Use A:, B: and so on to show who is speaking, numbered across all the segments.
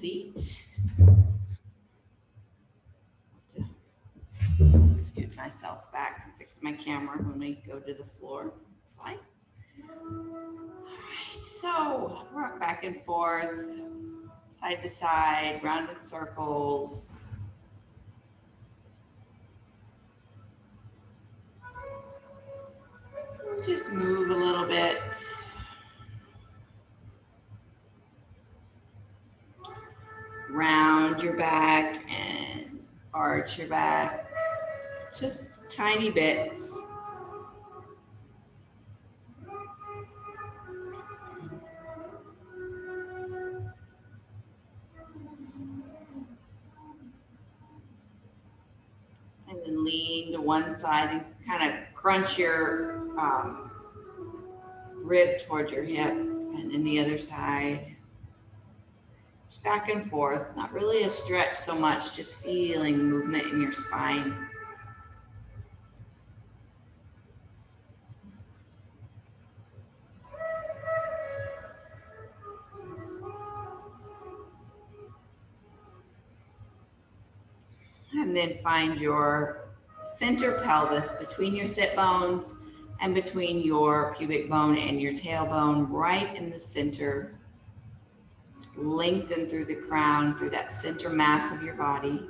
A: seat. Scoot myself back and fix my camera when we go to the floor. Slide. All right, so rock back and forth, side to side, rounded circles. Just move a little bit. Round your back and arch your back. Just tiny bits. And then lean to one side and kind of crunch your rib towards your hip, and then the other side. Just back and forth, not really a stretch so much, just feeling movement in your spine. And then find your center pelvis between your sit bones and between your pubic bone and your tailbone, right in the center. Lengthen through the crown, through that center mass of your body.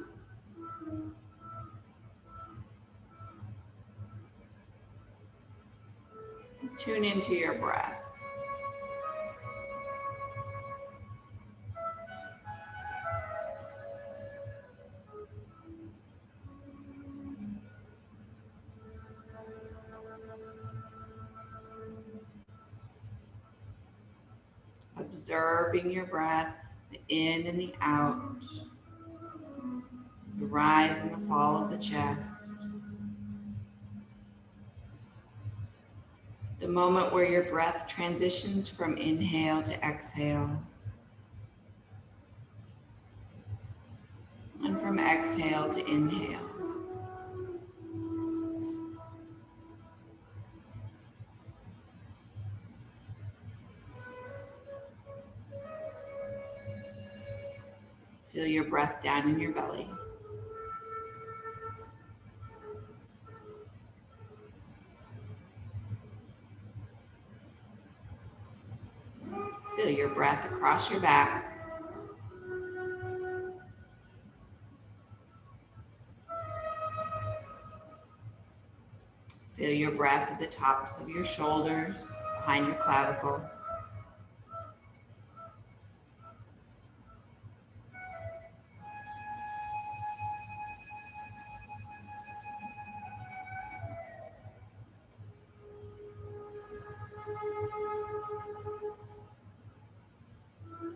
A: Tune into your breath. Observing your breath, the in and the out, the rise and the fall of the chest. The moment where your breath transitions from inhale to exhale, and from exhale to inhale. Feel your breath down in your belly. Feel your breath across your back. Feel your breath at the tops of your shoulders, behind your clavicle.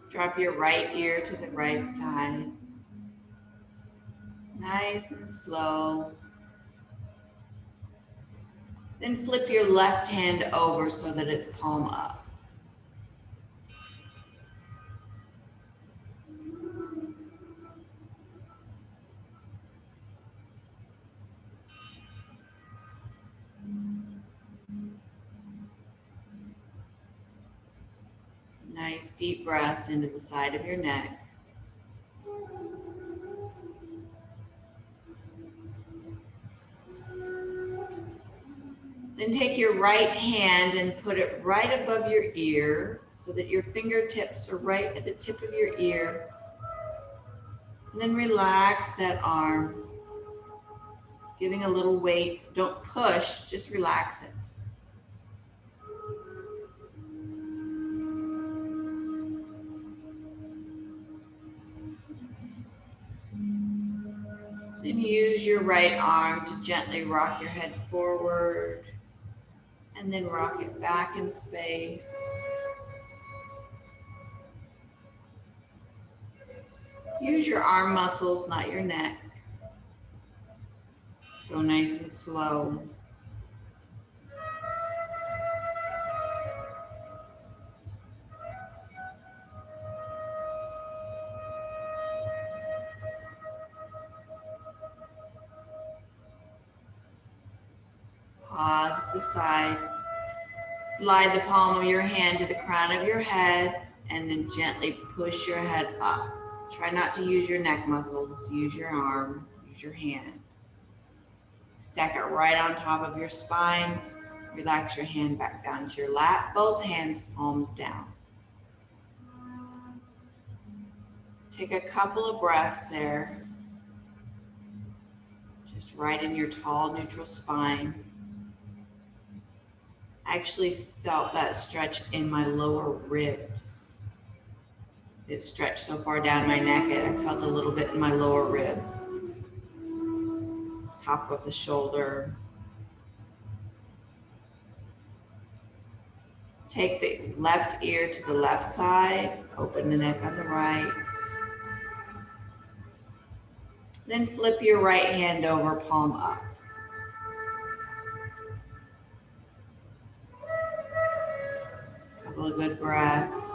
A: Drop your right ear to the right side. Nice and slow. Then flip your left hand over so that it's palm up. Nice deep breaths into the side of your neck. Then take your right hand and put it right above your ear so that your fingertips are right at the tip of your ear. And then relax that arm. Just giving a little weight. Don't push, just relax it. Then use your right arm to gently rock your head forward and then rock it back in space. Use your arm muscles, not your neck. Go nice and slow. Pause at the side. Slide the palm of your hand to the crown of your head and then gently push your head up. Try not to use your neck muscles. Use your arm, use your hand. Stack it right on top of your spine. Relax your hand back down to your lap. Both hands palms down. Take a couple of breaths there. Just right in your tall, neutral spine. I actually felt that stretch in my lower ribs. It stretched so far down my neck, I felt a little bit in my lower ribs. Top of the shoulder. Take the left ear to the left side, open the neck on the right. Then flip your right hand over, palm up. Couple of good breaths.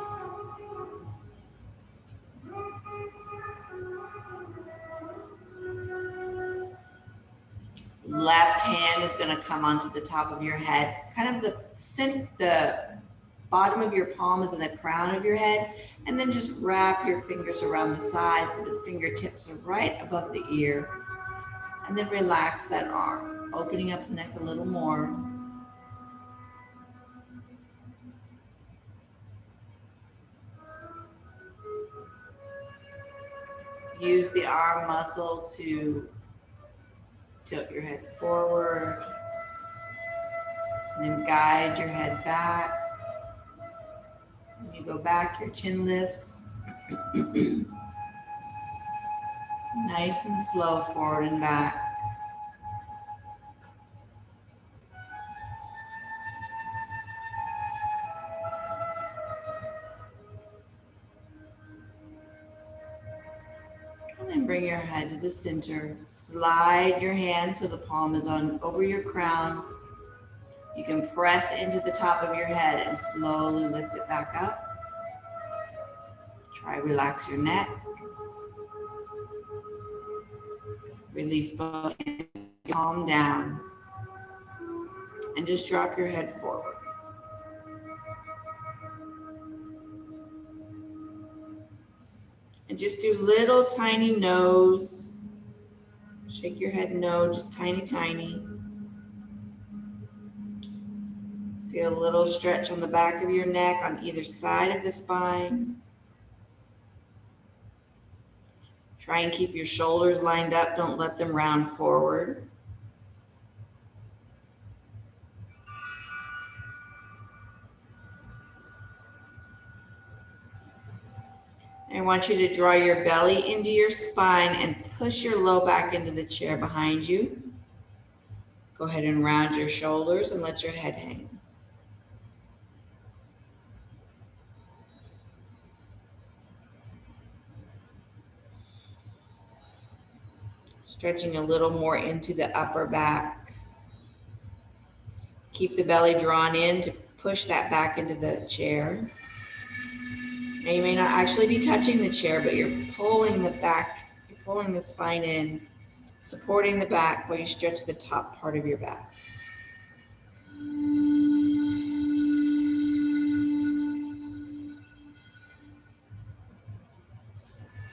A: Left hand is going to come onto the top of your head. Kind of the bottom of your palm is in the crown of your head. And then just wrap your fingers around the side so the fingertips are right above the ear. And then relax that arm, opening up the neck a little more. Use the arm muscle to tilt your head forward. And then guide your head back. When you go back, your chin lifts. Nice and slow, forward and back. And then bring your head to the center. Slide your hand so the palm is on over your crown. You can press into the top of your head and slowly lift it back up. Try relax your neck. Release both hands, calm down. And just drop your head forward. And just do little tiny no's. Shake your head no, just tiny, tiny. Feel a little stretch on the back of your neck on either side of the spine. Try and keep your shoulders lined up. Don't let them round forward. I want you to draw your belly into your spine and push your low back into the chair behind you. Go ahead and round your shoulders and let your head hang. Stretching a little more into the upper back. Keep the belly drawn in to push that back into the chair. Now you may not actually be touching the chair, but you're pulling the back, you're pulling the spine in, supporting the back while you stretch the top part of your back.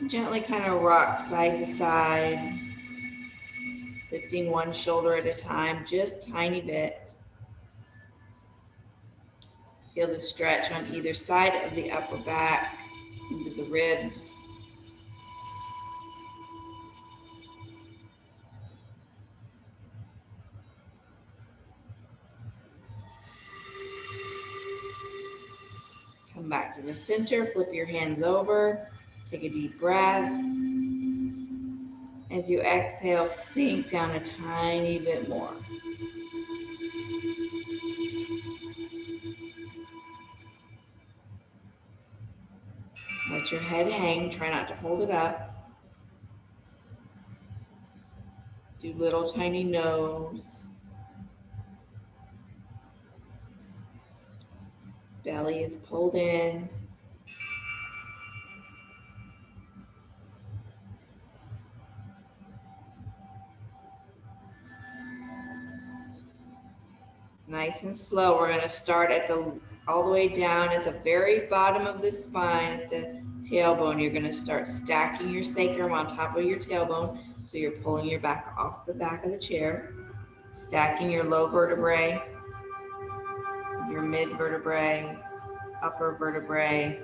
A: Gently kind of rock side to side, lifting one shoulder at a time, just a tiny bit. Feel the stretch on either side of the upper back, into the ribs. Come back to the center, flip your hands over, take a deep breath. As you exhale, sink down a tiny bit more. Let your head hang, try not to hold it up. Do little tiny no's. Belly is pulled in. Nice and slow. We're going to start at all the way down at the very bottom of the spine, at the tailbone, you're going to start stacking your sacrum on top of your tailbone. So you're pulling your back off the back of the chair, stacking your low vertebrae, your mid vertebrae, upper vertebrae.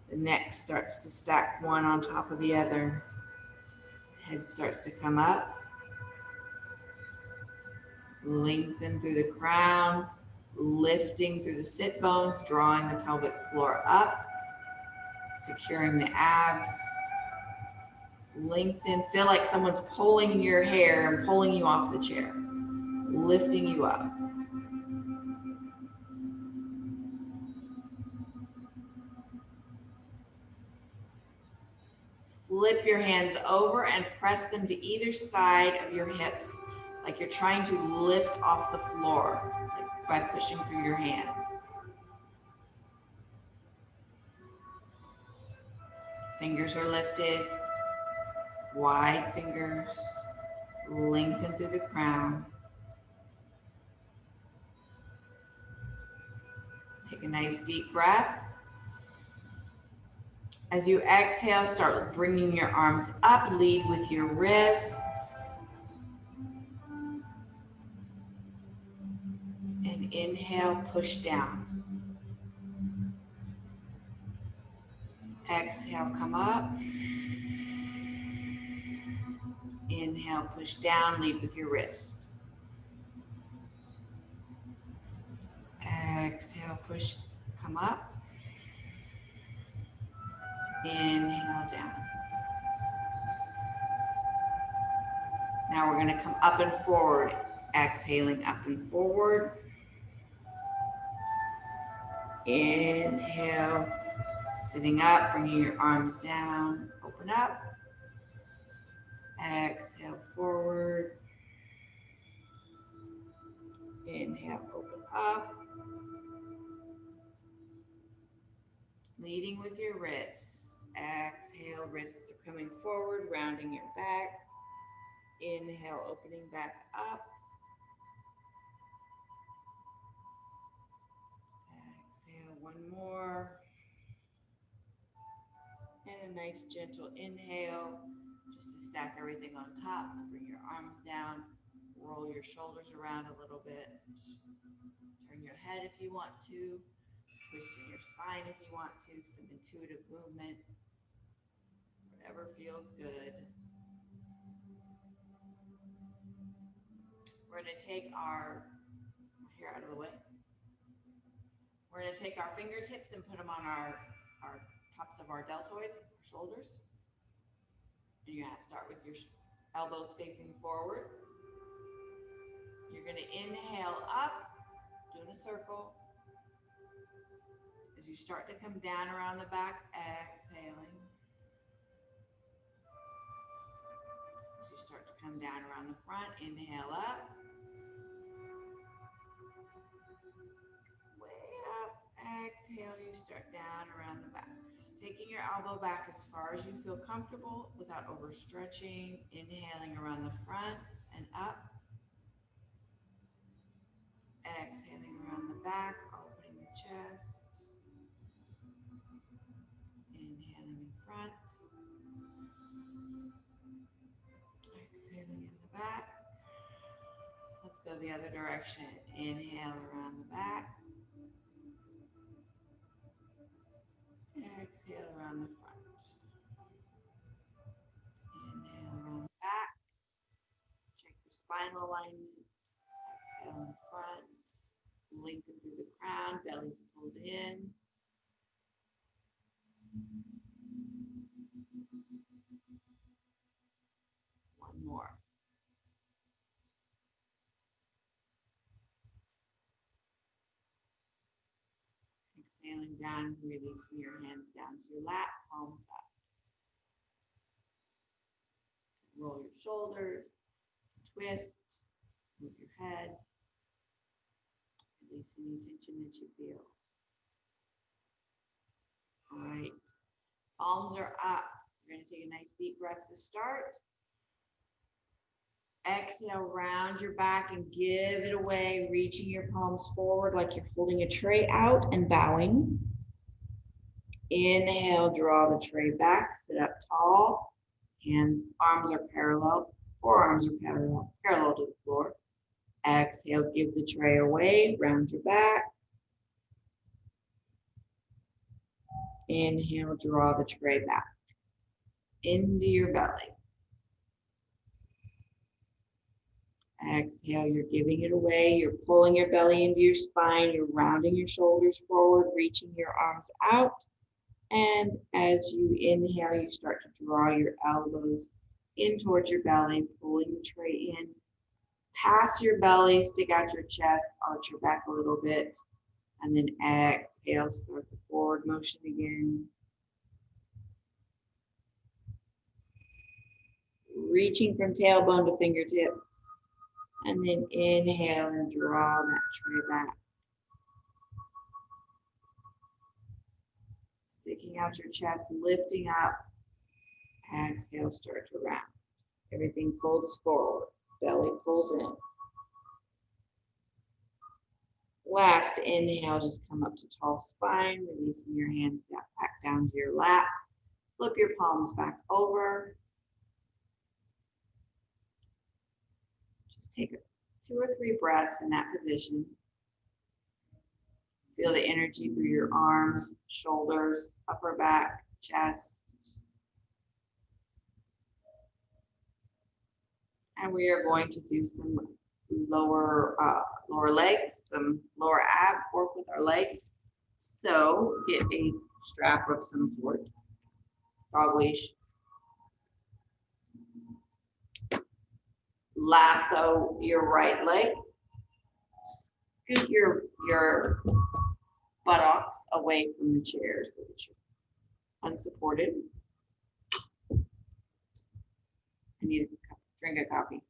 A: The neck starts to stack one on top of the other. Head starts to come up. Lengthen through the crown, lifting through the sit bones, drawing the pelvic floor up, securing the abs. Lengthen, feel like someone's pulling your hair and pulling you off the chair, lifting you up. Flip your hands over and press them to either side of your hips, like you're trying to lift off the floor, like by pushing through your hands. Fingers are lifted, wide fingers, lengthen through the crown. Take a nice deep breath. As you exhale, start bringing your arms up, lead with your wrists. And inhale, push down. Exhale, come up. Inhale, push down, lead with your wrist. Exhale, push, come up. Inhale, down. Now we're going to come up and forward. Exhaling up and forward. Inhale, sitting up, bringing your arms down, open up. Exhale, forward. Inhale, open up. Leading with your wrists. Exhale, wrists are coming forward, rounding your back. Inhale, opening back up. Exhale, one more. And a nice gentle inhale, just to stack everything on top, to bring your arms down, roll your shoulders around a little bit, turn your head if you want to, twisting your spine if you want to, some intuitive movement, whatever feels good. We're going to take our hair out of the way. We're going to take our fingertips and put them on our tops of our deltoids, shoulders. And you're going to start with your elbows facing forward. You're going to inhale up, doing a circle. As you start to come down around the back, exhaling. As you start to come down around the front, inhale up. Way up, exhale, you start down around the back. Taking your elbow back as far as you feel comfortable without overstretching. Inhaling around the front and up. Exhaling around the back, opening the chest. Inhaling in front. Exhaling in the back. Let's go the other direction. Inhale around the back. Exhale around the front. Inhale around the back. Check your spinal alignment. Exhale in front. Lengthen through the crown. Belly's pulled in. One more. Exhaling down, releasing your hands down to your lap, palms up. Roll your shoulders, twist, move your head, release any tension that you feel. All right, palms are up. You're going to take a nice deep breath to start. Exhale, round your back and give it away, reaching your palms forward like you're holding a tray out and bowing. Inhale, draw the tray back, sit up tall, and arms are parallel, forearms are parallel to the floor. Exhale, give the tray away, round your back. Inhale, draw the tray back into your belly. Exhale, you're giving it away. You're pulling your belly into your spine. You're rounding your shoulders forward, reaching your arms out. And as you inhale, you start to draw your elbows in towards your belly, pulling the tray in. Pass your belly, stick out your chest, arch your back a little bit. And then exhale, start the forward motion again. Reaching from tailbone to fingertips. And then inhale and draw that tray back. Sticking out your chest, lifting up. Exhale, start to round. Everything folds forward, belly pulls in. Last inhale, just come up to tall spine, releasing your hands back down to your lap. Flip your palms back over. Just take 2 or 3 breaths in that position. Feel the energy through your arms, shoulders, upper back, chest. And we are going to do some lower legs, some lower ab work with our legs. So get a strap of some sort, dog leash. Lasso your right leg. Scoot your buttocks away from the chair so that you're unsupported. I need a drink of coffee.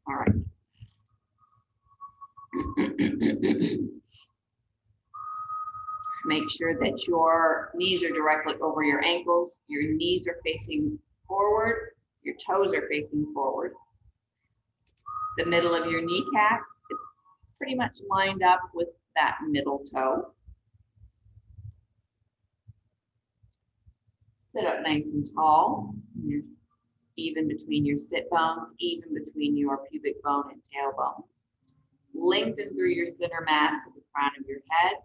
A: All right. Make sure that your knees are directly over your ankles. Your knees are facing forward. Your toes are facing forward. The middle of your kneecap is pretty much lined up with that middle toe. Sit up nice and tall, even between your sit bones, even between your pubic bone and tailbone. Lengthen through your center mass to the crown of your head.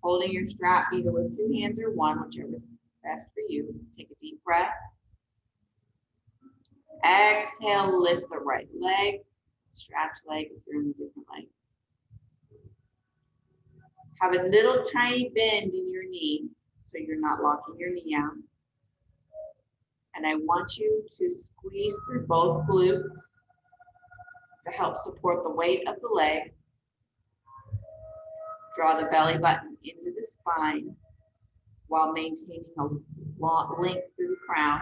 A: Holding your strap either with 2 hands or 1, whichever is best for you. Take a deep breath. Exhale, lift the right leg, strapped leg if you're in a different leg. Have a little tiny bend in your knee so you're not locking your knee out. And I want you to squeeze through both glutes to help support the weight of the leg. Draw the belly button into the spine while maintaining a long length through the crown.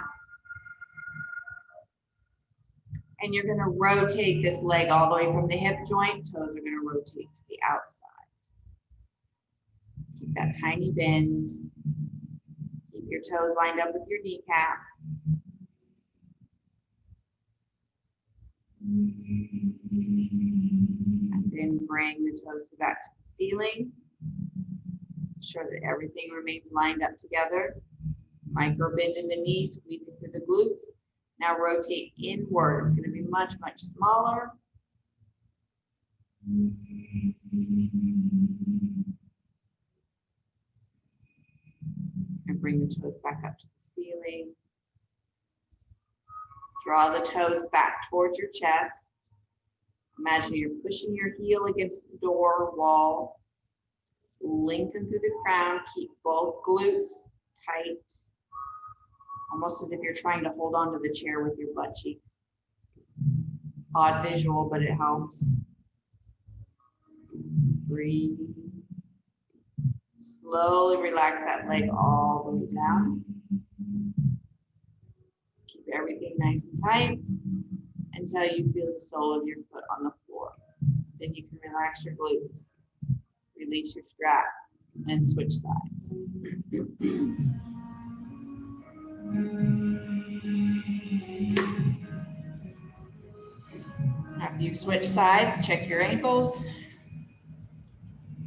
A: And you're going to rotate this leg all the way from the hip joint. Toes are going to rotate to the outside. Keep that tiny bend. Keep your toes lined up with your kneecap. And then bring the toes back to the ceiling. Ensure that everything remains lined up together. Micro bend in the knee, squeezing through the glutes. Now rotate inward. It's going to be much, much smaller. And bring the toes back up to the ceiling. Draw the toes back towards your chest. Imagine you're pushing your heel against the door wall. Lengthen through the crown. Keep both glutes tight. Almost as if you're trying to hold on to the chair with your butt cheeks. Odd visual, but it helps. Breathe. Slowly relax that leg all the way down. Keep everything nice and tight until you feel the sole of your foot on the floor. Then you can relax your glutes. Release your strap and switch sides. After you switch sides, check your ankles.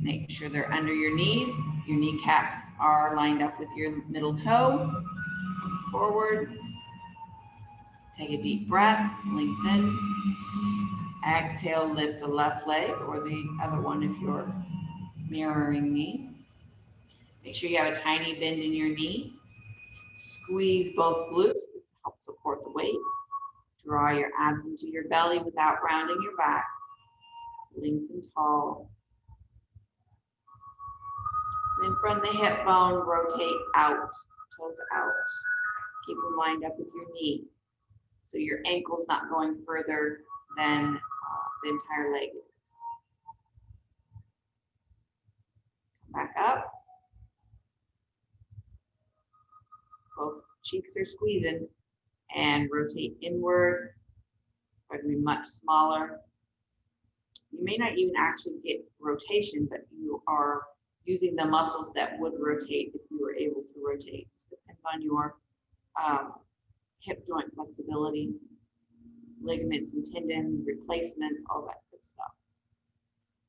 A: Make sure they're under your knees. Your kneecaps are lined up with your middle toe. Forward. Take a deep breath, lengthen. Exhale, lift the left leg or the other one if you're mirroring me. Make sure you have a tiny bend in your knee. Squeeze both glutes. This helps support the weight. Draw your abs into your belly without rounding your back. Lengthen tall. Then from the hip bone, rotate out, toes out. Keep them lined up with your knee. So your ankle's not going further than the entire leg is. Come back up. Both cheeks are squeezing and rotate inward. Try to be much smaller. You may not even actually get rotation, but you are using the muscles that would rotate if you were able to rotate. It just depends on your hip joint flexibility, ligaments and tendons, replacements, all that good stuff.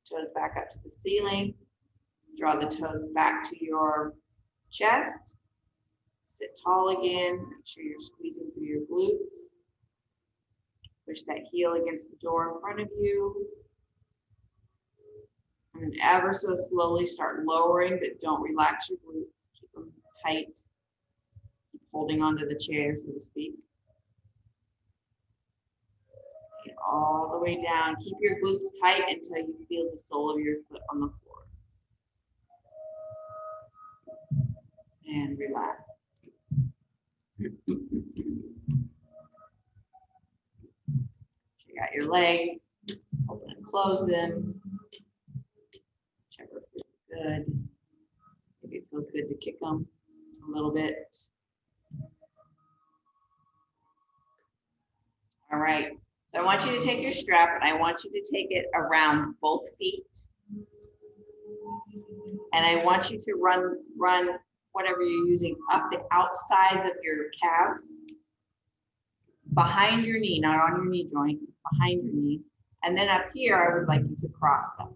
A: Toes back up to the ceiling. Draw the toes back to your chest. Sit tall again. Make sure you're squeezing through your glutes. Push that heel against the door in front of you. And then ever so slowly start lowering, but don't relax your glutes. Keep them tight. Keep holding onto the chair, so to speak. Take it all the way down. Keep your glutes tight until you feel the sole of your foot on the floor. And relax. Check out your legs. Open and close them. Whichever feels good. Maybe it feels good to kick them a little bit. All right. So I want you to take your strap and I want you to take it around both feet. And I want you to run whatever you're using up the outsides of your calves, behind your knee, not on your knee joint, behind your knee. And then up here, I would like you to cross them.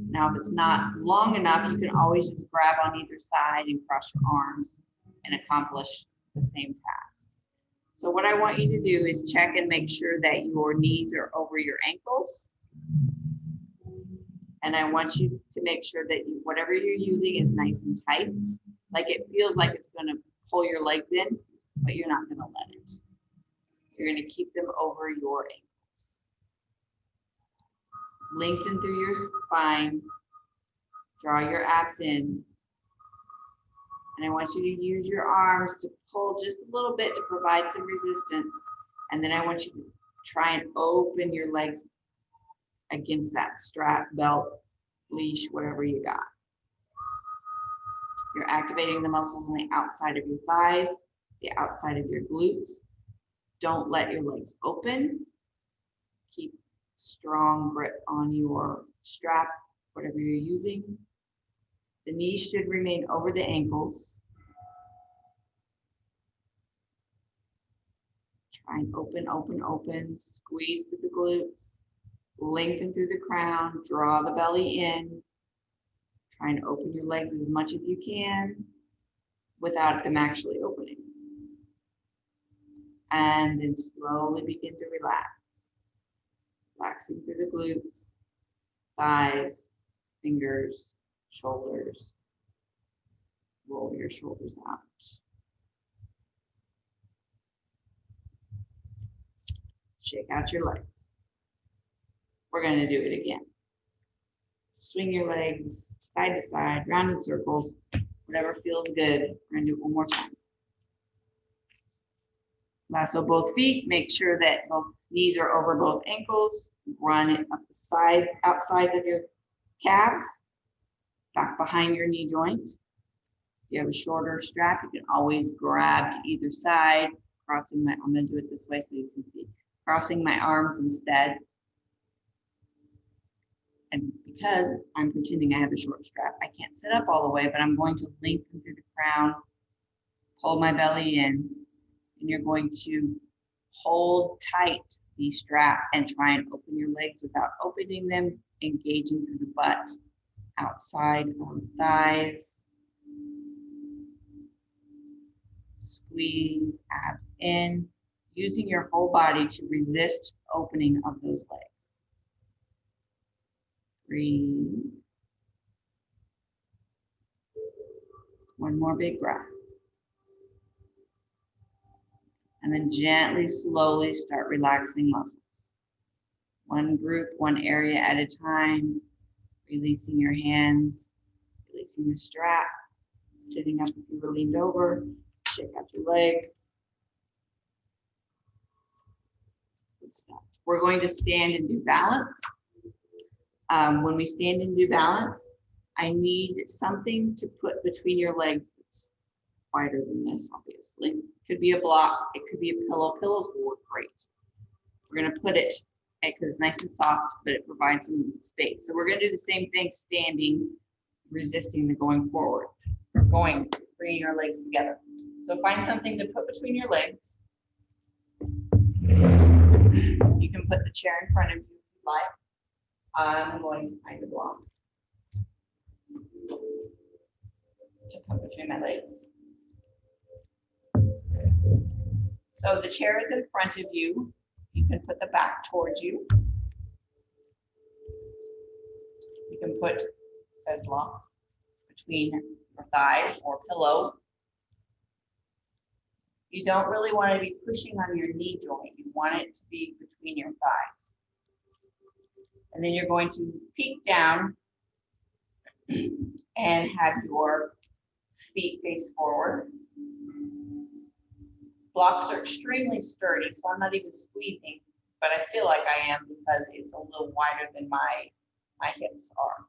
A: Now, if it's not long enough, you can always just grab on either side and cross your arms and accomplish the same task. So what I want you to do is check and make sure that your knees are over your ankles. And I want you to make sure that whatever you're using is nice and tight. Like it feels like it's going to pull your legs in, but you're not going to let it. You're going to keep them over your ankles. Lengthen through your spine. Draw your abs in. And I want you to use your arms to pull just a little bit to provide some resistance. And then I want you to try and open your legs against that strap, belt, leash, whatever you got. You're activating the muscles on the outside of your thighs, the outside of your glutes. Don't let your legs open. Keep strong grip on your strap, whatever you're using. The knees should remain over the ankles. Try and open, open, open. Squeeze through the glutes. Lengthen through the crown, draw the belly in. Try and open your legs as much as you can without them actually opening. And then slowly begin to relax. Relaxing through the glutes, thighs, fingers, shoulders. Roll your shoulders out. Shake out your legs. We're going to do it again. Swing your legs side to side, round in circles, whatever feels good. We're going to do it one more time. Lasso both feet. Make sure that both knees are over both ankles. Run it up the side, outsides of your calves, back behind your knee joint. If you have a shorter strap, you can always grab to either side, crossing my, I'm going to do it this way so you can see, crossing my arms instead. And because I'm pretending I have a short strap, I can't sit up all the way, but I'm going to lengthen through the crown, pull my belly in, and you're going to hold tight the strap and try and open your legs without opening them, engaging through the butt, outside of thighs. Squeeze abs in, using your whole body to resist opening of those legs. Breathe. One more big breath. And then gently, slowly start relaxing muscles. One group, one area at a time, releasing your hands, releasing the strap, sitting up if you were leaned over, shake out your legs. Good stuff. We're going to stand and do balance. When we stand and do balance, I need something to put between your legs that's wider than this, obviously. It could be a block, it could be a pillow. Pillows will work great. We're gonna put it, because it's nice and soft, but it provides some space. So we're gonna do the same thing, standing, resisting the going forward, or bringing our legs together. So find something to put between your legs. You can put the chair in front of you if you like. I'm going to find a block to put between my legs. So the chair is in front of you. You can put the back towards you. You can put said block between your thighs or pillow. You don't really want to be pushing on your knee joint. You want it to be between your thighs. And then you're going to peek down and have your feet face forward. Blocks are extremely sturdy, so I'm not even squeezing, but I feel like I am because it's a little wider than my hips are.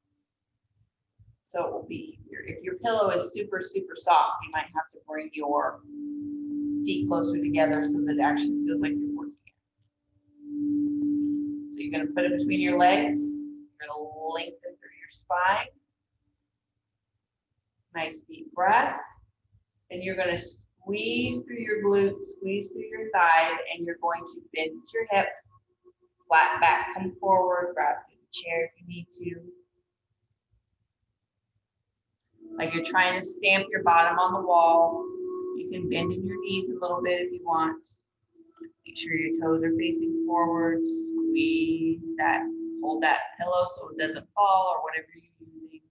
A: So it will be easier. If your pillow is super, super soft, you might have to bring your feet closer together so that it actually feels like you're working it. So you're going to put it between your legs. You're going to lengthen through your spine. Nice deep breath. Then you're going to squeeze through your glutes, squeeze through your thighs, and you're going to bend at your hips, flat back, come forward, grab through the chair if you need to. Like you're trying to stamp your bottom on the wall. You can bend in your knees a little bit if you want. Make sure your toes are facing forward. Squeeze that, hold that pillow so it doesn't fall or whatever you're using.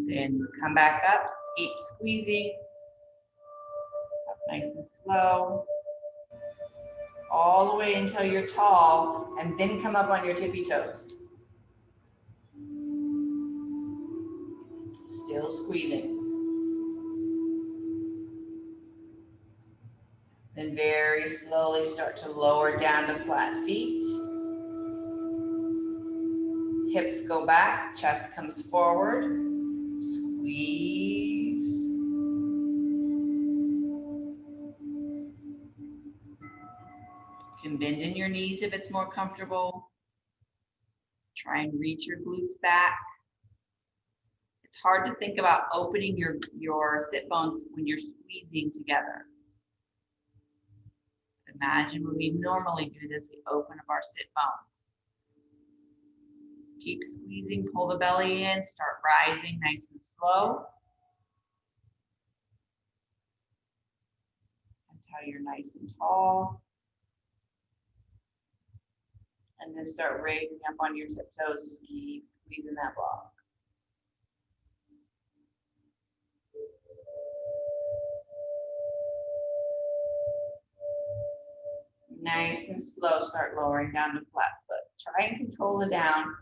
A: Then come back up, keep squeezing. Up nice and slow. All the way until you're tall, and then come up on your tippy toes. Still squeezing. Then very slowly start to lower down to flat feet. Hips go back, chest comes forward. Squeeze. You can bend in your knees if it's more comfortable. Try and reach your glutes back. It's hard to think about opening your sit bones when you're squeezing together. Imagine when we normally do this, we open up our sit bones. Keep squeezing, pull the belly in, start rising nice and slow. Until you're nice and tall. And then start raising up on your tiptoes, keep squeezing that block. Nice and slow, start lowering down to flat foot. Try and control the down.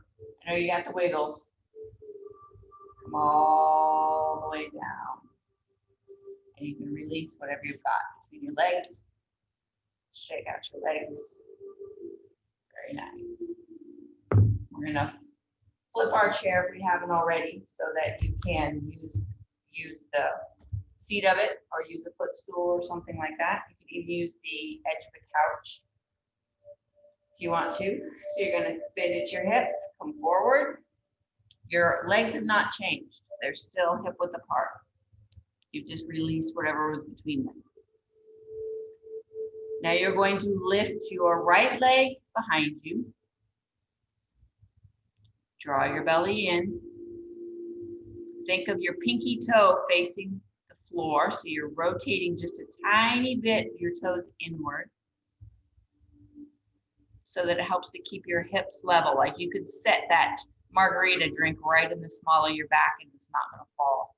A: I know you got the wiggles. Come all the way down. And you can release whatever you've got between your legs. Shake out your legs. Very nice. We're gonna flip our chair if we haven't already so that you can use the seat of it or use a footstool or something like that. You can even use the edge of the couch if you want to. So you're going to bend at your hips, come forward. Your legs have not changed. They're still hip width apart. You've just released whatever was between them. Now you're going to lift your right leg behind you. Draw your belly in. Think of your pinky toe facing the floor, so you're rotating just a tiny bit your toes inward so that it helps to keep your hips level. Like you could set that margarita drink right in the small of your back and it's not going to fall.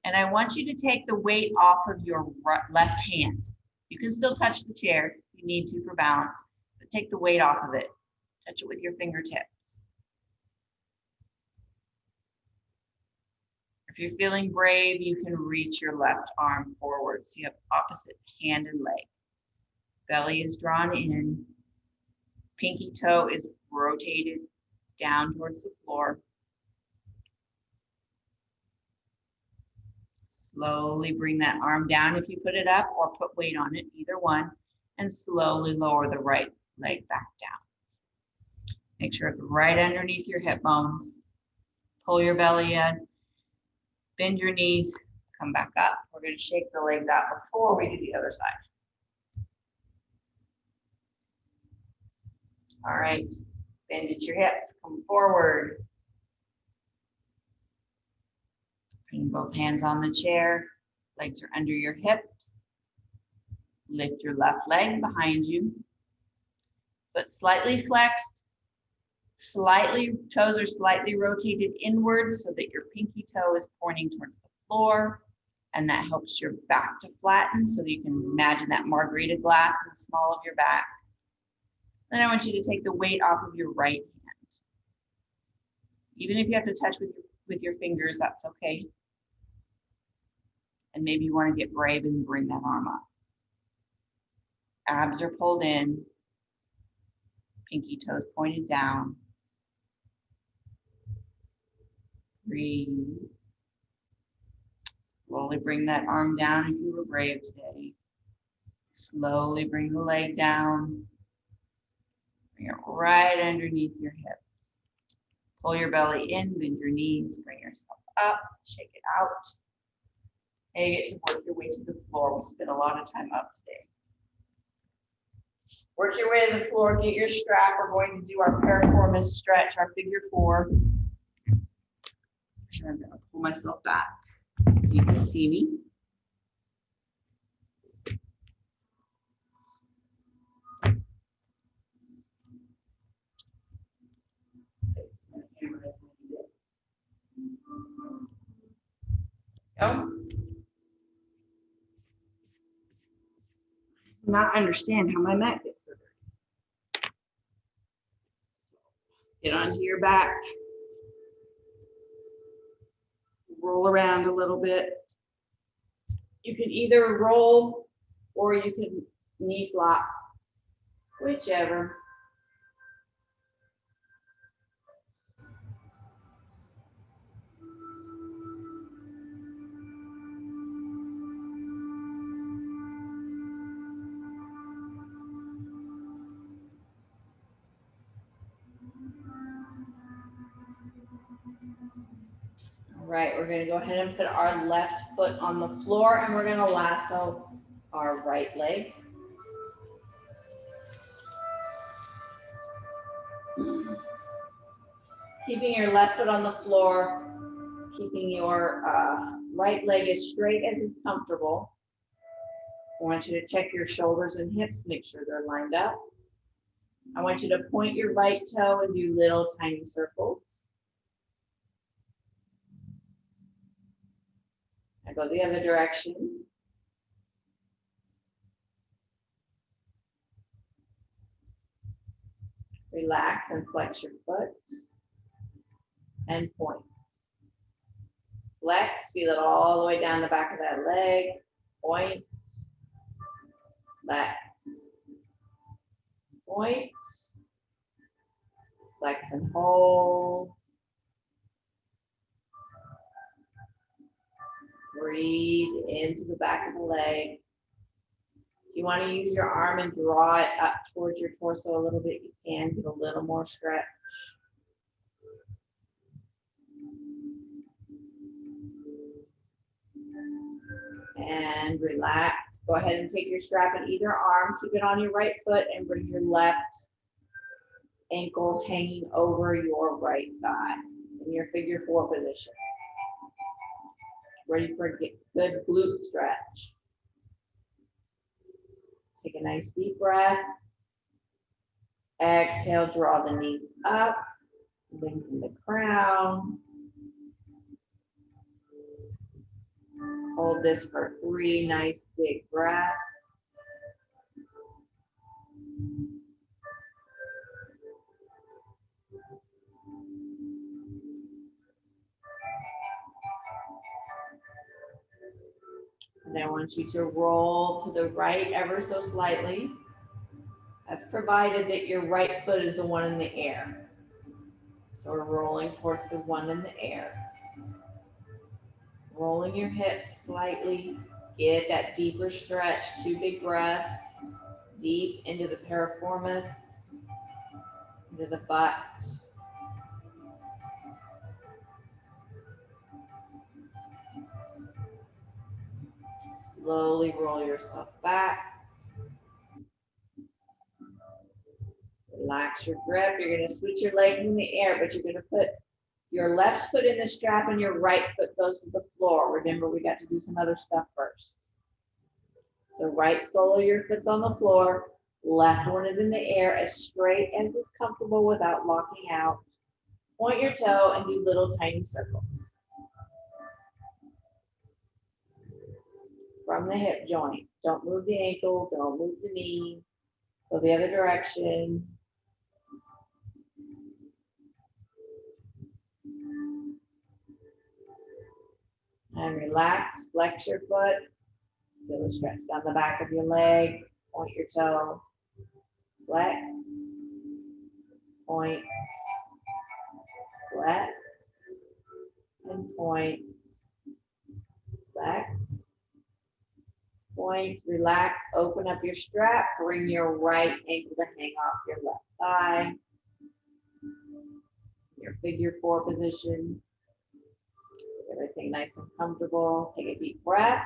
A: And I want you to take the weight off of your left hand. You can still touch the chair if you need to for balance, but take the weight off of it. Touch it with your fingertips. If you're feeling brave, you can reach your left arm forward so you have opposite hand and leg. Belly is drawn in. Pinky toe is rotated down towards the floor. Slowly bring that arm down if you put it up or put weight on it, either one, and slowly lower the right leg back down. Make sure it's right underneath your hip bones. Pull your belly in, bend your knees, come back up. We're going to shake the legs out before we do the other side. All right, bend at your hips, come forward. Bring both hands on the chair, legs are under your hips. Lift your left leg behind you. Foot slightly flexed, toes are slightly rotated inwards so that your pinky toe is pointing towards the floor. And that helps your back to flatten so that you can imagine that margarita glass in the small of your back. Then I want you to take the weight off of your right hand. Even if you have to touch with your fingers, that's okay. And maybe you want to get brave and bring that arm up. Abs are pulled in. Pinky toes pointed down. Breathe. Slowly bring that arm down if you were brave today. Slowly bring the leg down. Bring it right underneath your hips. Pull your belly in, bend your knees, bring yourself up, shake it out. And you get to work your way to the floor. We spent a lot of time up today. Work your way to the floor, get your strap. We're going to do our piriformis stretch, our figure four. I'm going to pull myself back so you can see me. Go. Not understand how my mat gets so dirty. Get onto your back. Roll around a little bit. You can either roll or you can knee flop, whichever. All right, we're going to go ahead and put our left foot on the floor and we're going to lasso our right leg. Keeping your left foot on the floor, keeping your right leg as straight as is comfortable. I want you to check your shoulders and hips, make sure they're lined up. I want you to point your right toe and do little tiny circles. I go the other direction. Relax and flex your foot. And point. Flex, feel it all the way down the back of that leg. Point. Flex. Point. Flex and hold. Breathe into the back of the leg. If you want to use your arm and draw it up towards your torso a little bit, you can get a little more stretch.
B: And relax. Go ahead and take your strap in either arm. Keep it on your right foot and bring your left ankle hanging over your right thigh in your figure 4 position. Ready for a good glute stretch. Take a nice deep breath. Exhale, draw the knees up. Lengthen the crown. Hold this for 3 nice big breaths. And I want you to roll to the right ever so slightly. That's provided that your right foot is the one in the air. So we're rolling towards the one in the air. Rolling your hips slightly. Get that deeper stretch, 2 big breaths. Deep into the piriformis, into the butt. Slowly roll yourself back. Relax your grip. You're going to switch your legs in the air, but you're going to put your left foot in the strap and your right foot goes to the floor. Remember, we got to do some other stuff first. So right sole of your foot's on the floor. Left one is in the air as straight as is comfortable without locking out. Point your toe and do little tiny circles. From the hip joint. Don't move the ankle, don't move the knee. Go the other direction. And relax, flex your foot. Feel the stretch down the back of your leg. Point your toe. Flex. Point. Flex. And point. Flex. Point. Relax. Open up your strap. Bring your right ankle to hang off your left thigh. Your figure 4 position. Everything nice and comfortable. Take a deep breath.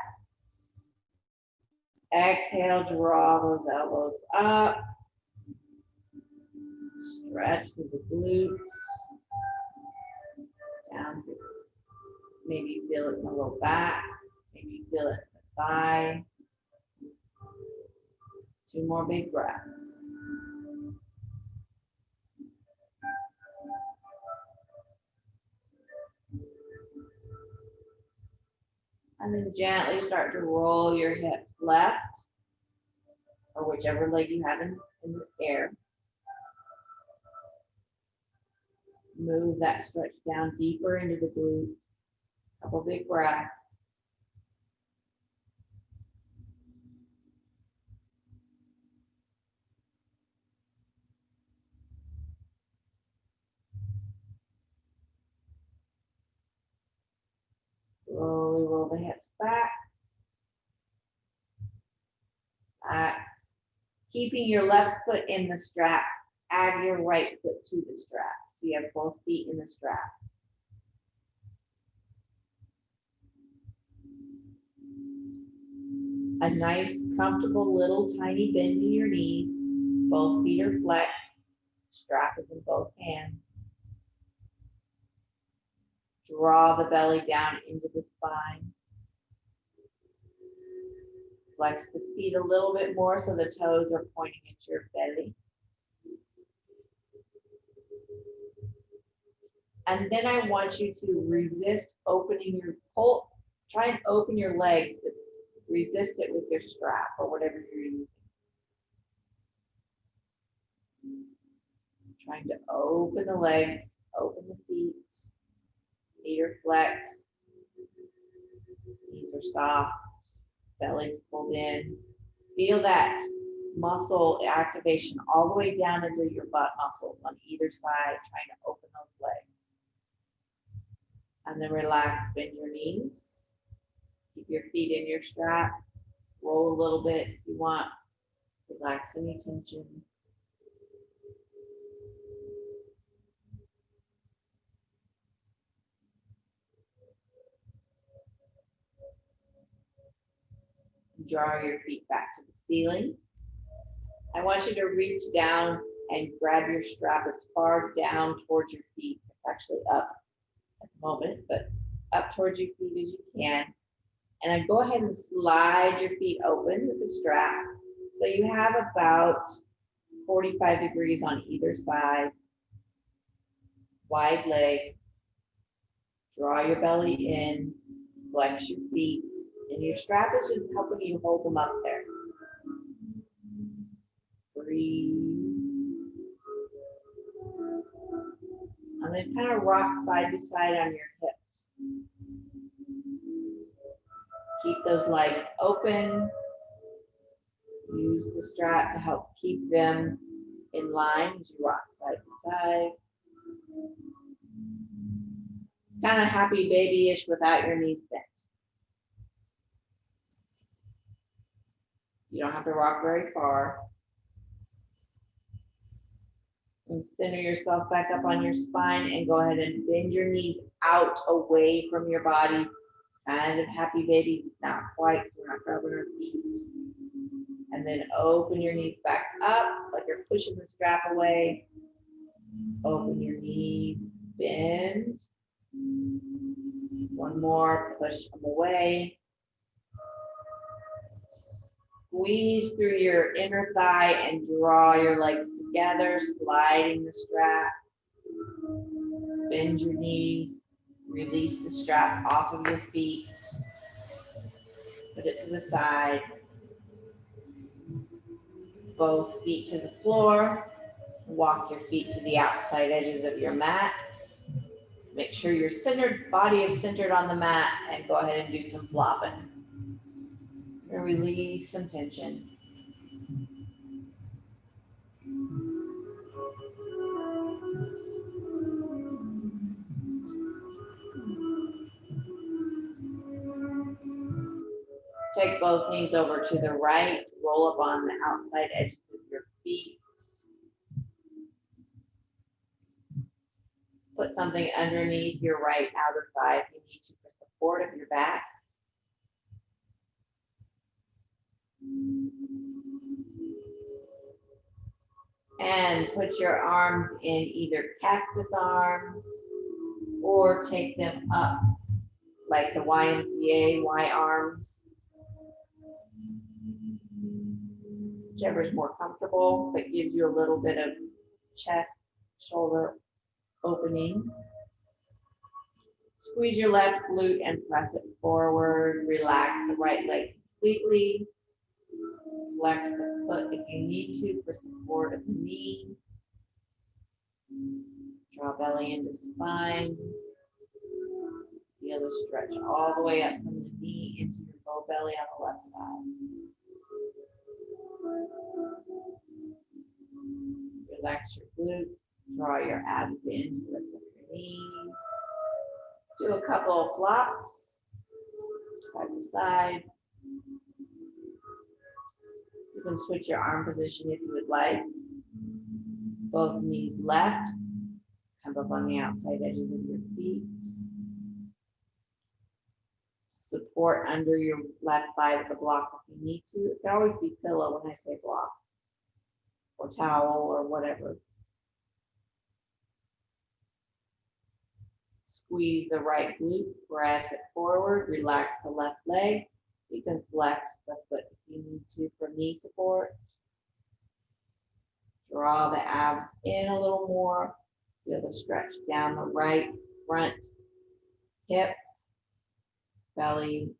B: Exhale, draw those elbows up. Stretch through the glutes. Down through. Maybe you feel it in the low back. Maybe you feel it in the thigh. 2 more big breaths. And then gently start to roll your hips left, or whichever leg you have in the air. Move that stretch down deeper into the glutes. Couple big breaths. Slowly roll the hips back. Relax. Keeping your left foot in the strap, add your right foot to the strap. So you have both feet in the strap. A nice, comfortable little tiny bend in your knees. Both feet are flexed. Strap is in both hands. Draw the belly down into the spine. Flex the feet a little bit more so the toes are pointing at your belly. And then I want you to resist opening your pull. Try and open your legs, but resist it with your strap or whatever you're using. Trying to open the legs, open the feet. Feet are flexed. Knees are soft. Belly's pulled in. Feel that muscle activation all the way down into your butt muscles on either side, trying to open those legs. And then relax, bend your knees. Keep your feet in your strap. Roll a little bit if you want. Relax any tension. Draw your feet back to the ceiling. I want you to reach down and grab your strap as far down towards your feet. It's actually up at the moment, but up towards your feet as you can. And I go ahead and slide your feet open with the strap. So you have about 45 degrees on either side. Wide legs. Draw your belly in. Flex your feet. And your strap is just helping you hold them up there. Breathe. And then kind of rock side to side on your hips. Keep those legs open. Use the strap to help keep them in line as you rock side to side. It's kind of happy baby-ish without your knees bent. You don't have to rock very far. And center yourself back up on your spine and go ahead and bend your knees out away from your body. Kind of happy baby, not quite, we're not grabbing our feet. And then open your knees back up like you're pushing the strap away. Open your knees, bend. One more, push them away. Squeeze through your inner thigh and draw your legs together, sliding the strap. Bend your knees, release the strap off of your feet. Put it to the side. Both feet to the floor. Walk your feet to the outside edges of your mat. Make sure your body is centered on the mat and go ahead and do some flopping. And release some tension. Take both knees over to the right, roll up on the outside edges of your feet. Put something underneath your right outer thigh if you need to for support of your back. And put your arms in either cactus arms or take them up like the YMCA Y arms. Whichever is more comfortable, but gives you a little bit of chest, shoulder opening. Squeeze your left glute and press it forward. Relax the right leg completely. Flex the foot if you need to for support of the knee. Draw belly into spine. Feel the stretch all the way up from the knee into your low belly on the left side. Relax your glute. Draw your abs in, lift up your knees. Do a couple of flops, side to side. You can switch your arm position if you would like. Both knees left. Come up on the outside edges of your feet. Support under your left thigh with a block if you need to. It can always be pillow when I say block, or towel, or whatever. Squeeze the right glute, press it forward, relax the left leg. You can flex the foot if you need to for knee support. Draw the abs in a little more. Feel the stretch down the right front hip, belly,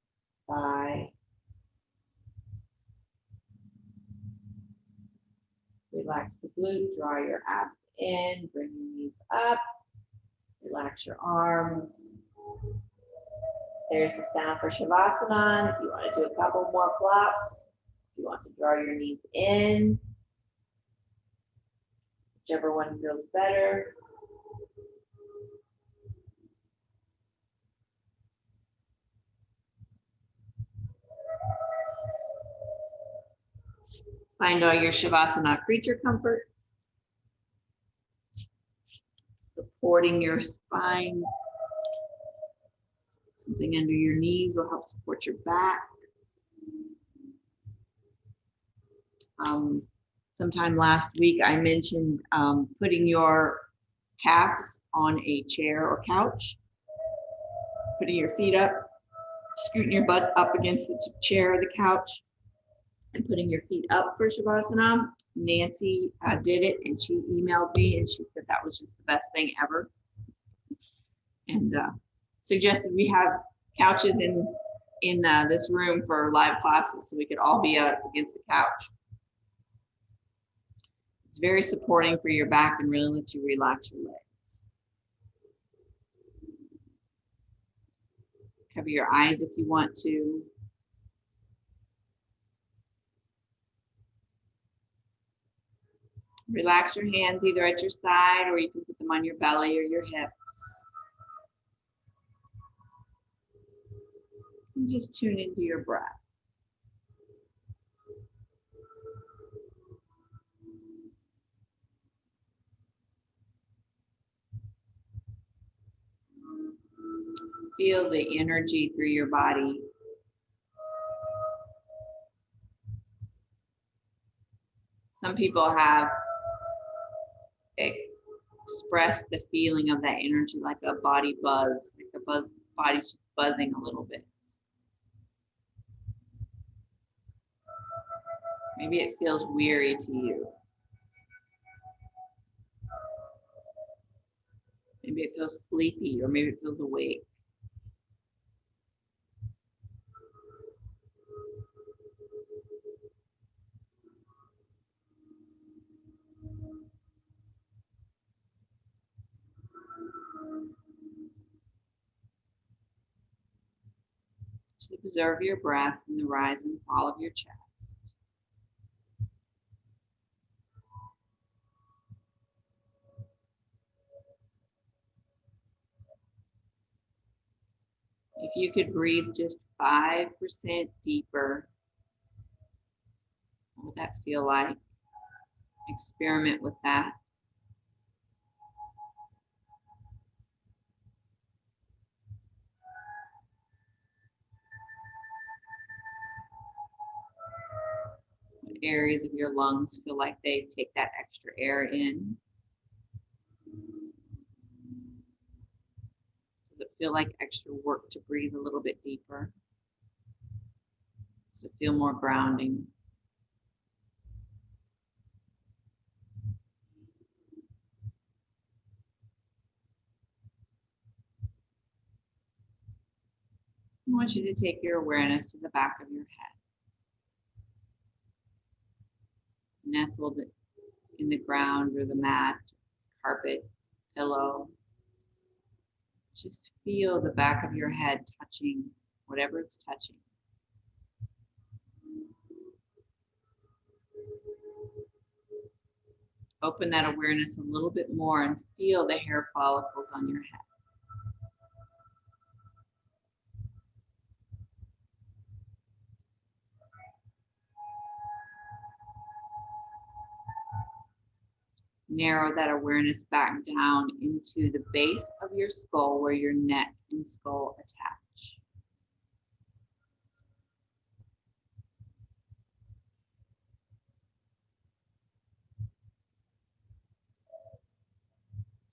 B: thigh. Relax the glute, draw your abs in, bring your knees up. Relax your arms. There's the sound for Shavasana. If you want to do a couple more flops, if you want to draw your knees in, whichever one feels better. Find all your Shavasana creature comforts. Supporting your spine. Something under your knees will help support your back. Sometime last week, I mentioned putting your calves on a chair or couch, putting your feet up, scooting your butt up against the chair or the couch, and putting your feet up for Shavasana. Nancy did it, and she emailed me, and she said that was just the best thing ever, and suggested we have couches in this room for live classes so we could all be up against the couch. It's very supporting for your back and really lets you relax your legs. Cover your eyes if you want to. Relax your hands either at your side or you can put them on your belly or your hips. And just tune into your breath. Feel the energy through your body. Some people have expressed the feeling of that energy like a body buzz, like the body's just buzzing a little bit. Maybe it feels weary to you. Maybe it feels sleepy, or maybe it feels awake. Just observe your breath and the rise and fall of your chest. If you could breathe just 5% deeper, what would that feel like? Experiment with that. What areas of your lungs feel like they take that extra air in? Does it feel like extra work to breathe a little bit deeper? Does it feel more grounding? I want you to take your awareness to the back of your head. Nestled in the ground or the mat, carpet, pillow. Just feel the back of your head touching whatever it's touching. Open that awareness a little bit more and feel the hair follicles on your head. Narrow that awareness back down into the base of your skull where your neck and skull attach.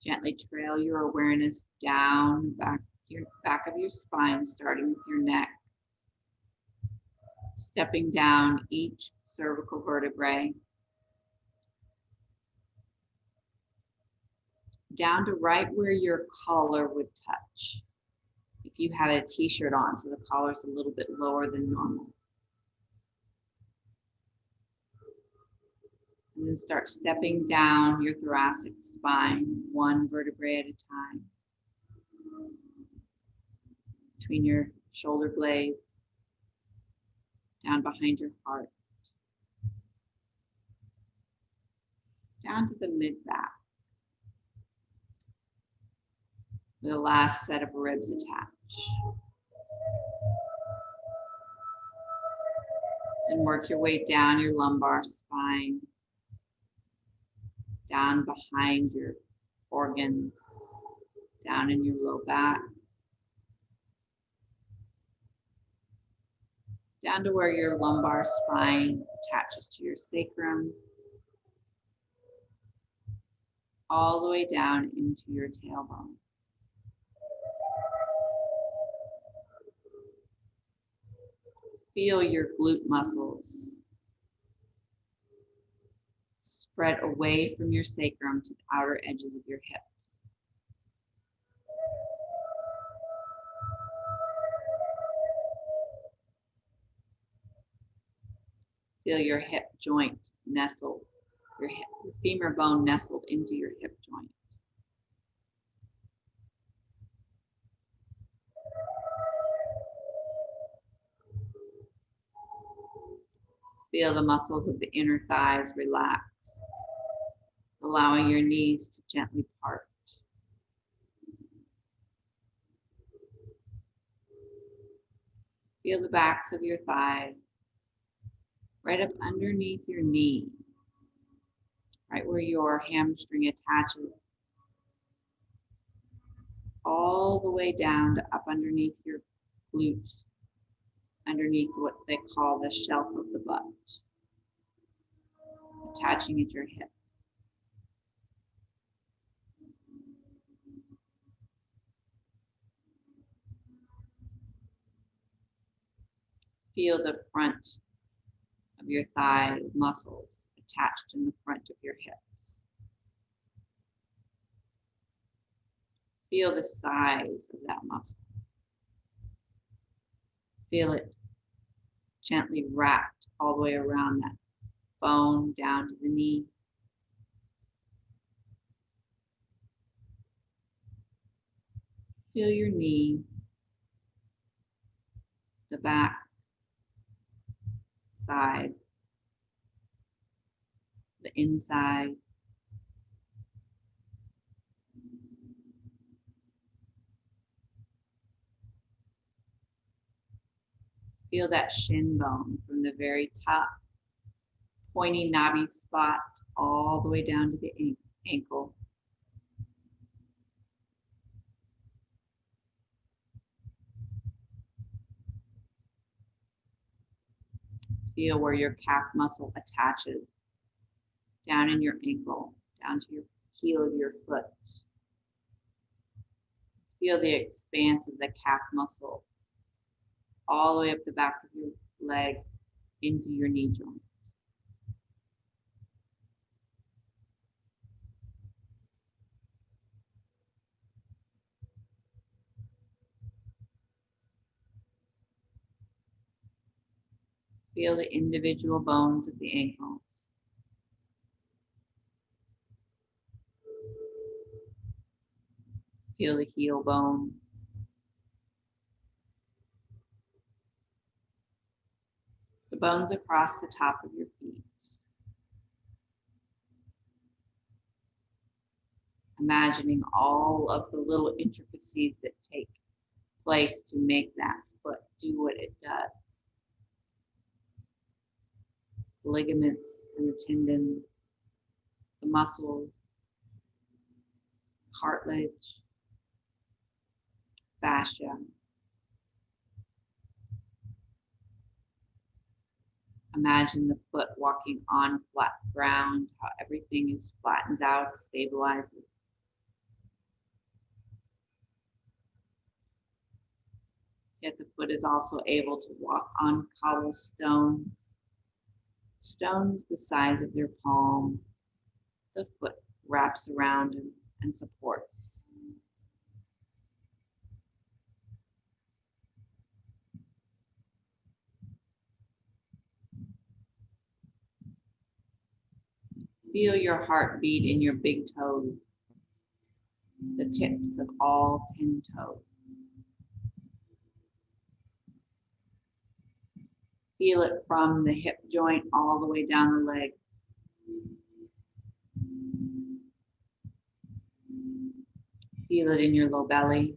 B: Gently trail your awareness down back of your spine, starting with your neck, stepping down each cervical vertebrae, down to right where your collar would touch. If you had a t-shirt on, so the collar's a little bit lower than normal. And then start stepping down your thoracic spine, one vertebrae at a time. Between your shoulder blades, down behind your heart, down to the mid-back, with the last set of ribs attached. And work your way down your lumbar spine, down behind your organs, down in your low back, down to where your lumbar spine attaches to your sacrum, all the way down into your tailbone. Feel your glute muscles spread away from your sacrum to the outer edges of your hips. Feel your hip joint nestled, your femur bone nestled into your hip joint. Feel the muscles of the inner thighs relax, allowing your knees to gently part. Feel the backs of your thighs, right up underneath your knee, right where your hamstring attaches, all the way down to up underneath your glute, underneath what they call the shelf of the butt, attaching at your hip. Feel the front of your thigh muscles attached in the front of your hips. Feel the size of that muscle. Feel it gently wrapped all the way around that bone down to the knee. Feel your knee, the back, side, the inside. Feel that shin bone from the very top, pointy knobby spot, all the way down to the ankle. Feel where your calf muscle attaches down in your ankle, down to your heel of your foot. Feel the expanse of the calf muscle all the way up the back of your leg into your knee joint. Feel the individual bones of the ankles. Feel the heel bone. The bones across the top of your feet. Imagining all of the little intricacies that take place to make that foot do what it does. The ligaments and the tendons, the muscles, cartilage, fascia. Imagine the foot walking on flat ground, how everything is flattens out, stabilizes. Yet the foot is also able to walk on cobblestones, stones the size of your palm. The foot wraps around and supports. Feel your heartbeat in your big toes, the tips of all 10 toes. Feel it from the hip joint all the way down the legs. Feel it in your low belly.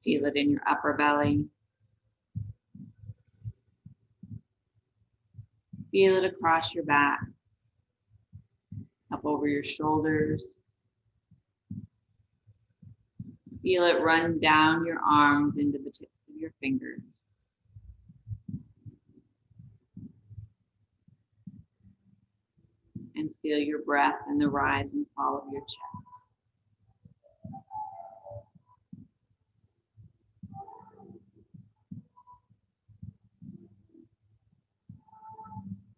B: Feel it in your upper belly. Feel it across your back, up over your shoulders. Feel it run down your arms into the tips of your fingers. And feel your breath in the rise and fall of your chest.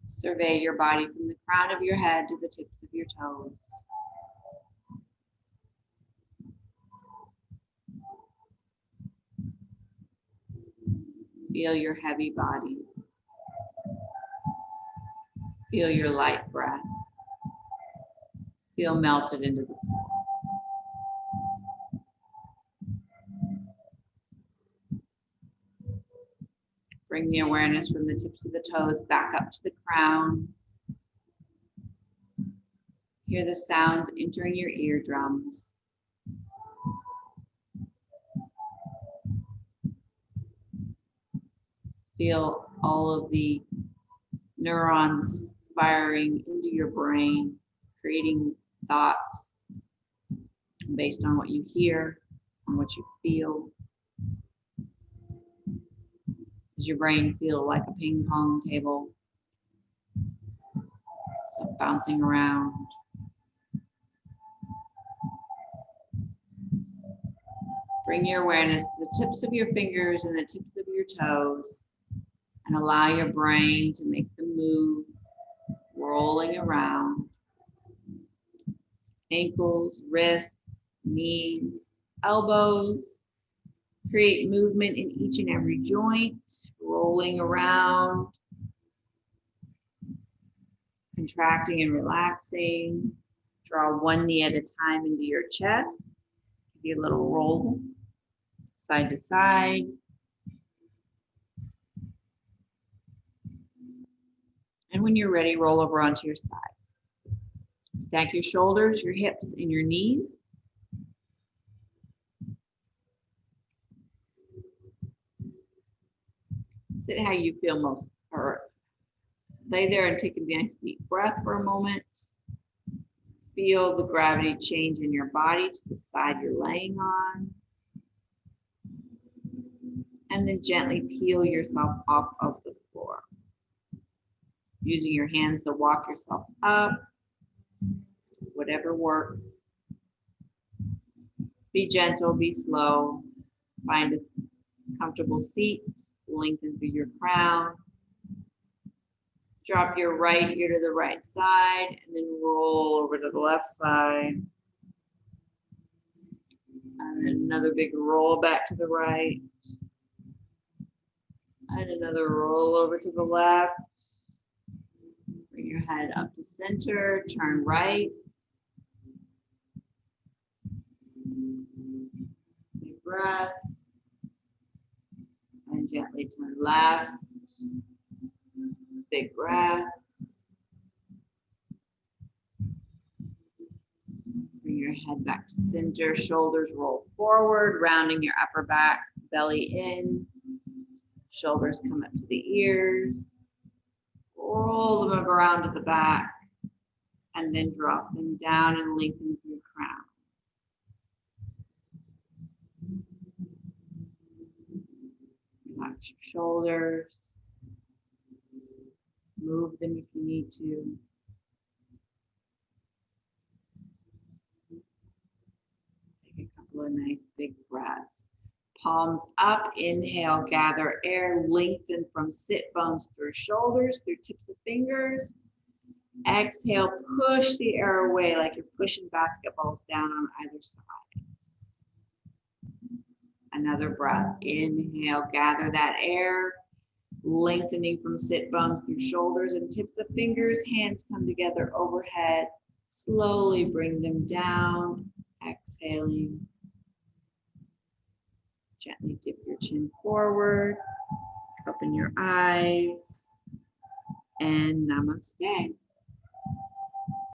B: Survey your body from the crown of your head to the tips of your toes. Feel your heavy body. Feel your light breath. Feel melted into the floor. Bring the awareness from the tips of the toes back up to the crown. Hear the sounds entering your eardrums. Feel all of the neurons firing into your brain, creating thoughts based on what you hear, on what you feel. Does your brain feel like a ping pong table? So bouncing around. Bring your awareness to the tips of your fingers and the tips of your toes, and allow your brain to make the move, rolling around. Ankles, wrists, knees, elbows. Create movement in each and every joint, rolling around, contracting and relaxing. Draw one knee at a time into your chest. Give you a little roll, side to side. And when you're ready, roll over onto your side. Stack your shoulders, your hips, and your knees. Sit how you feel most, or lay there and take a nice deep breath for a moment. Feel the gravity change in your body to the side you're laying on. And then gently peel yourself off of the floor. Using your hands to walk yourself up, whatever works. Be gentle, be slow. Find a comfortable seat. Lengthen through your crown. Drop your right ear to the right side and then roll over to the left side. And then another big roll back to the right. And another roll over to the left. Bring your head up to center, turn right. Big breath. And gently turn left. Big breath. Bring your head back to center, shoulders roll forward, rounding your upper back, belly in. Shoulders come up to the ears. Roll them up around to the back, and then drop them down and lengthen through crown. Relax your shoulders. Move them if you need to. Take a couple of nice big breaths. Palms up, inhale, gather air, lengthen from sit bones through shoulders, through tips of fingers. Exhale, push the air away like you're pushing basketballs down on either side. Another breath. Inhale, gather that air, lengthening from sit bones through shoulders and tips of fingers. Hands come together overhead. Slowly bring them down. Exhaling. Gently dip your chin forward. Open your eyes. And namaste.